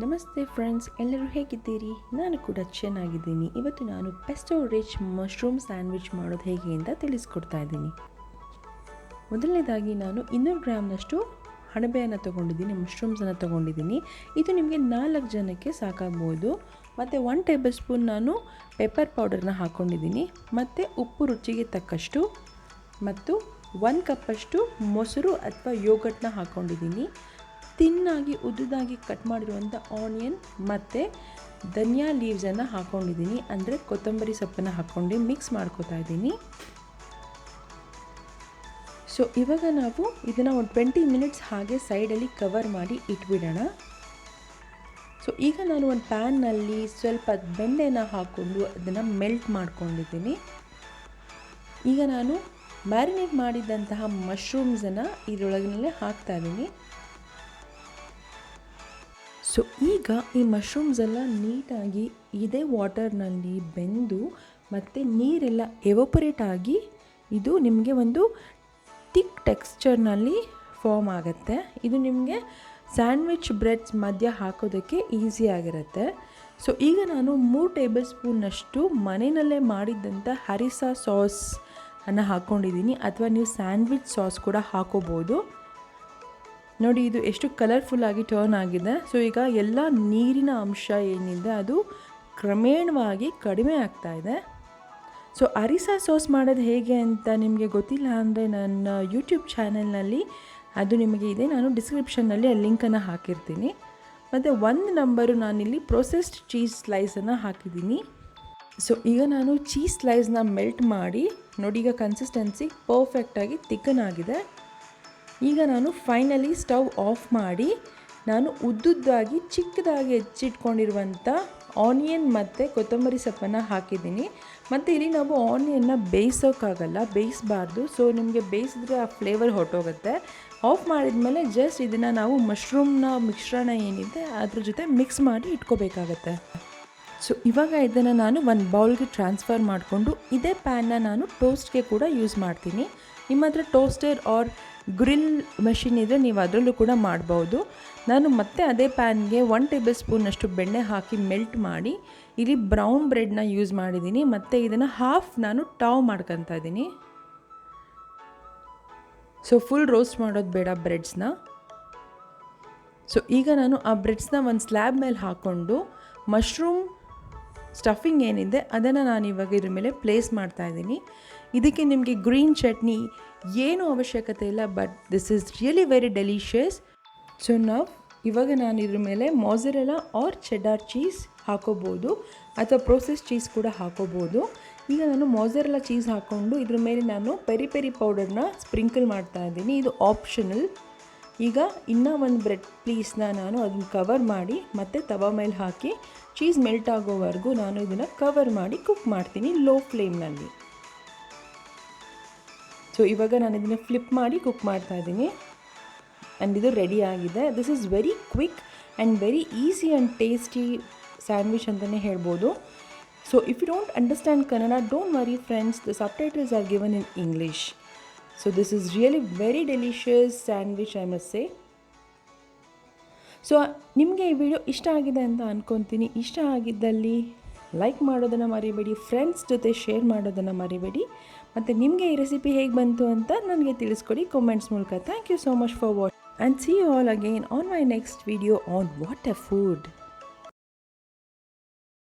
ನಮಸ್ತೆ ಫ್ರೆಂಡ್ಸ್, ಎಲ್ಲರೂ ಹೇಗಿದ್ದೀರಿ? ನಾನು ಕೂಡ ಚೆನ್ನಾಗಿದ್ದೀನಿ. ಇವತ್ತು ನಾನು ಪೆಸ್ಟೋ ರಿಚ್ ಮಶ್ರೂಮ್ ಸ್ಯಾಂಡ್ವಿಚ್ ಮಾಡೋದು ಹೇಗೆ ಅಂತ ತಿಳಿಸ್ಕೊಡ್ತಾ ಇದ್ದೀನಿ. ಮೊದಲನೇದಾಗಿ ನಾನು 200 ಗ್ರಾಮ್ನಷ್ಟು ಅಣಬೆಯನ್ನು ತೊಗೊಂಡಿದ್ದೀನಿ, ಮಶ್ರೂಮ್ಸನ್ನು ತೊಗೊಂಡಿದ್ದೀನಿ. ಇದು ನಿಮಗೆ 4 ಜನಕ್ಕೆ ಸಾಕಾಗ್ಬೋದು. ಮತ್ತು 1 ಟೇಬಲ್ ಸ್ಪೂನ್ ನಾನು ಪೆಪ್ಪರ್ ಪೌಡರ್ನ ಹಾಕ್ಕೊಂಡಿದ್ದೀನಿ. ಮತ್ತು ಉಪ್ಪು ರುಚಿಗೆ ತಕ್ಕಷ್ಟು ಮತ್ತು 1 ಕಪ್ಪಷ್ಟು ಮೊಸರು ಅಥವಾ ಯೋಗರ್ಟ್ನ ಹಾಕ್ಕೊಂಡಿದ್ದೀನಿ. ತಿನ್ನಾಗಿ ಉದ್ದುದಾಗಿ ಕಟ್ ಮಾಡಿರುವಂಥ ಆನಿಯನ್ ಮತ್ತು ಧನಿಯಾ ಲೀವ್ಸನ್ನು ಹಾಕ್ಕೊಂಡಿದ್ದೀನಿ, ಅಂದರೆ ಕೊತ್ತಂಬರಿ ಸೊಪ್ಪನ್ನು ಹಾಕ್ಕೊಂಡು ಮಿಕ್ಸ್ ಮಾಡ್ಕೋತಾ ಇದ್ದೀನಿ. ಸೊ ಇವಾಗ ನಾವು ಇದನ್ನು ಒಂದು 20 ಮಿನಿಟ್ಸ್ ಹಾಗೆ ಸೈಡಲ್ಲಿ ಕವರ್ ಮಾಡಿ ಇಟ್ಬಿಡೋಣ. ಸೊ ಈಗ ನಾನು ಒಂದು ಪ್ಯಾನ್ನಲ್ಲಿ ಸ್ವಲ್ಪ ಬೆಣ್ಣೆನ ಹಾಕ್ಕೊಂಡು ಅದನ್ನು ಮೆಲ್ಟ್ ಮಾಡ್ಕೊಂಡಿದ್ದೀನಿ. ಈಗ ನಾನು ಮ್ಯಾರಿನೇಟ್ ಮಾಡಿದಂತಹ ಮಶ್ರೂಮ್ಸನ್ನು ಇದರೊಳಗೇ ಹಾಕ್ತಾ ಇದ್ದೀನಿ. ಸೊ ಈಗ ಈ ಮಶ್ರೂಮ್ಸ್ ಎಲ್ಲ ನೀಟಾಗಿ ಇದೇ ವಾಟರ್ನಲ್ಲಿ ಬೆಂದು ಮತ್ತು ನೀರೆಲ್ಲ ಎವಪರೇಟ್ ಆಗಿ ಇದು ನಿಮಗೆ ಒಂದು ಥಿಕ್ ಟೆಕ್ಸ್ಚರ್ನಲ್ಲಿ ಫಾರ್ಮ್ ಆಗುತ್ತೆ. ಇದು ನಿಮಗೆ ಸ್ಯಾಂಡ್ವಿಚ್ ಬ್ರೆಡ್ಸ್ ಮಧ್ಯ ಹಾಕೋದಕ್ಕೆ ಈಸಿಯಾಗಿರುತ್ತೆ. ಸೊ ಈಗ ನಾನು 3 ಟೇಬಲ್ ಸ್ಪೂನ್ನಷ್ಟು ಮನೆಯಲ್ಲೇ ಮಾಡಿದ್ದಂಥ ಹರಿಸಾ ಸಾಸನ್ನು ಹಾಕ್ಕೊಂಡಿದ್ದೀನಿ, ಅಥವಾ ನೀವು ಸ್ಯಾಂಡ್ವಿಚ್ ಸಾಸ್ ಕೂಡ ಹಾಕೋಬೋದು. ನೋಡಿ, ಇದು ಎಷ್ಟು ಕಲರ್ಫುಲ್ಲಾಗಿ ಟರ್ನ್ ಆಗಿದೆ. ಸೊ ಈಗ ಎಲ್ಲ ನೀರಿನ ಅಂಶ ಏನಿದೆ ಅದು ಕ್ರಮೇಣವಾಗಿ ಕಡಿಮೆ ಆಗ್ತಾ ಇದೆ. ಸೊ ಹರಿಸಾ ಸಾಸ್ ಮಾಡೋದು ಹೇಗೆ ಅಂತ ನಿಮಗೆ ಗೊತ್ತಿಲ್ಲ ಅಂದರೆ ನನ್ನ ಯೂಟ್ಯೂಬ್ ಚಾನೆಲ್ನಲ್ಲಿ ಅದು ನಿಮಗೆ ಇದೆ, ನಾನು ಡಿಸ್ಕ್ರಿಪ್ಷನ್ನಲ್ಲಿ ಆ ಲಿಂಕನ್ನು ಹಾಕಿರ್ತೀನಿ. ಮತ್ತು 1 ನಂಬರು ನಾನಿಲ್ಲಿ ಪ್ರೊಸೆಸ್ಡ್ ಚೀಸ್ ಸ್ಲೈಸನ್ನು ಹಾಕಿದ್ದೀನಿ. ಸೊ ಈಗ ನಾನು ಚೀಸ್ ಸ್ಲೈಸ್ನ ಮೆಲ್ಟ್ ಮಾಡಿ ನೋಡಿ, ಈಗ ಕನ್ಸಿಸ್ಟೆನ್ಸಿ ಪರ್ಫೆಕ್ಟಾಗಿ ತಿಕ್ಕನಾಗಿದೆ. ಈಗ ನಾನು ಫೈನಲಿ ಸ್ಟವ್ ಆಫ್ ಮಾಡಿ ನಾನು ಉದ್ದುದ್ದಾಗಿ ಚಿಕ್ಕದಾಗಿ ಹೆಚ್ಚಿಟ್ಕೊಂಡಿರುವಂಥ ಆನಿಯನ್ ಮತ್ತು ಕೊತ್ತಂಬರಿ ಸೊಪ್ಪನ್ನು ಹಾಕಿದ್ದೀನಿ. ಮತ್ತು ಇಲ್ಲಿ ನಾವು ಆನಿಯನ್ನ ಬೇಯಿಸಬಾರ್ದು. ಸೊ ನಿಮಗೆ ಬೇಯಿಸಿದ್ರೆ ಆ ಫ್ಲೇವರ್ ಹೊರಟೋಗುತ್ತೆ. ಆಫ್ ಮಾಡಿದ ಮೇಲೆ ಜಸ್ಟ್ ಇದನ್ನು ನಾವು ಮಶ್ರೂಮ್ನ ಮಿಶ್ರಣ ಏನಿದೆ ಅದ್ರ ಜೊತೆ ಮಿಕ್ಸ್ ಮಾಡಿ ಇಟ್ಕೋಬೇಕಾಗತ್ತೆ. ಸೊ ಇವಾಗ ಇದನ್ನು ನಾನು ಒಂದು ಬೌಲ್ಗೆ ಟ್ರಾನ್ಸ್ಫರ್ ಮಾಡಿಕೊಂಡು ಇದೇ ಪ್ಯಾನ್ನ ನಾನು ಟೋಸ್ಟ್ಗೆ ಕೂಡ ಯೂಸ್ ಮಾಡ್ತೀನಿ. ನಿಮ್ಮ ಹತ್ರ ಟೋಸ್ಟರ್ ಆರ್ ಗ್ರಿಲ್ ಮೆಷಿನ್ ಇದ್ದರೆ ನೀವು ಅದರಲ್ಲೂ ಕೂಡ ಮಾಡ್ಬೋದು. ನಾನು ಮತ್ತೆ ಅದೇ ಪ್ಯಾನ್ಗೆ 1 ಟೇಬಲ್ ಸ್ಪೂನಷ್ಟು ಬೆಣ್ಣೆ ಹಾಕಿ ಮೆಲ್ಟ್ ಮಾಡಿ ಇಲ್ಲಿ ಬ್ರೌನ್ ಬ್ರೆಡ್ನ ಯೂಸ್ ಮಾಡಿದ್ದೀನಿ. ಮತ್ತು ಇದನ್ನು ನಾನು ಟಾವ್ ಮಾಡ್ಕೊತಾ ಇದ್ದೀನಿ. ಸೊ ಫುಲ್ ರೋಸ್ಟ್ ಮಾಡೋದು ಬೇಡ ಬ್ರೆಡ್ಸ್ನ. ಸೊ ಈಗ ನಾನು ಆ ಬ್ರೆಡ್ಸ್ನ ಒಂದು ಸ್ಲ್ಯಾಬ್ ಮೇಲೆ ಹಾಕ್ಕೊಂಡು ಮಶ್ರೂಮ್ ಸ್ಟಫಿಂಗ್ ಏನಿದೆ ಅದನ್ನು ನಾನು ಇವಾಗ ಇದ್ರ ಮೇಲೆ ಪ್ಲೇಸ್ ಮಾಡ್ತಾಯಿದ್ದೀನಿ. ಇದಕ್ಕೆ ನಿಮಗೆ ಗ್ರೀನ್ ಚಟ್ನಿ ಏನೂ ಅವಶ್ಯಕತೆ ಇಲ್ಲ, but this is really very delicious. So ಇವಾಗ ನಾನು ಇದ್ರ ಮೇಲೆ ಮೊಝರೆಲ್ಲಾ ಆರ್ ಚೆಡರ್ ಚೀಸ್ ಹಾಕೋಬೋದು, ಅಥವಾ ಪ್ರೋಸೆಸ್ ಚೀಸ್ ಕೂಡ ಹಾಕೋಬೋದು. ಈಗ ನಾನು ಮೊಝರೆಲ್ಲಾ ಚೀಸ್ ಹಾಕ್ಕೊಂಡು ಇದ್ರ ಮೇಲೆ ನಾನು ಪೆರಿ ಪೌಡರ್ನ ಸ್ಪ್ರಿಂಕಲ್ ಮಾಡ್ತಾ ಇದ್ದೀನಿ. ಇದು ಆಪ್ಷನಲ್. ಈಗ ಇನ್ನೂ ಒಂದು ಬ್ರೆಡ್ ಪೀಸ್ನ ನಾನು ಅದನ್ನು ಕವರ್ ಮಾಡಿ ಮತ್ತು ತವಾ ಮೇಲೆ ಹಾಕಿ ಚೀಸ್ ಮೆಲ್ಟ್ ಆಗೋವರೆಗೂ ನಾನು ಇದನ್ನು ಕವರ್ ಮಾಡಿ ಕುಕ್ ಮಾಡ್ತೀನಿ ಲೋ ಫ್ಲೇಮ್ನಲ್ಲಿ. ಸೊ ಇವಾಗ ನಾನು ಇದನ್ನು ಫ್ಲಿಪ್ ಮಾಡಿ ಕುಕ್ ಮಾಡ್ತಾ ಇದ್ದೀನಿ. ಆ್ಯಂಡ್ ಇದು ರೆಡಿ ಆಗಿದೆ. This is very quick and very easy and tasty sandwich ಅಂತಲೇ ಹೇಳ್ಬೋದು. So if you don't understand Kannada, don't worry friends, the subtitles are given in English. So this is really very delicious sandwich, I must say. So ನಿಮಗೆ ಈ video ಇಷ್ಟ ಆಗಿದೆ ಅಂತ ಅಂದ್ಕೊತೀನಿ. ಇಷ್ಟ ಆಗಿದ್ದಲ್ಲಿ like ಮಾಡೋದನ್ನು ಮರಿಬೇಡಿ, ಫ್ರೆಂಡ್ಸ್ ಜೊತೆ ಶೇರ್ ಮಾಡೋದನ್ನು ಮರಿಬೇಡಿ. ಮತ್ತು ನಿಮಗೆ ಈ ರೆಸಿಪಿ ಹೇಗೆ ಬಂತು ಅಂತ ನನಗೆ ತಿಳಿಸ್ಕೊಡಿ ಕಾಮೆಂಟ್ಸ್ ಮೂಲಕ. Thank you so much for watching and see you all again on my next video on what a food.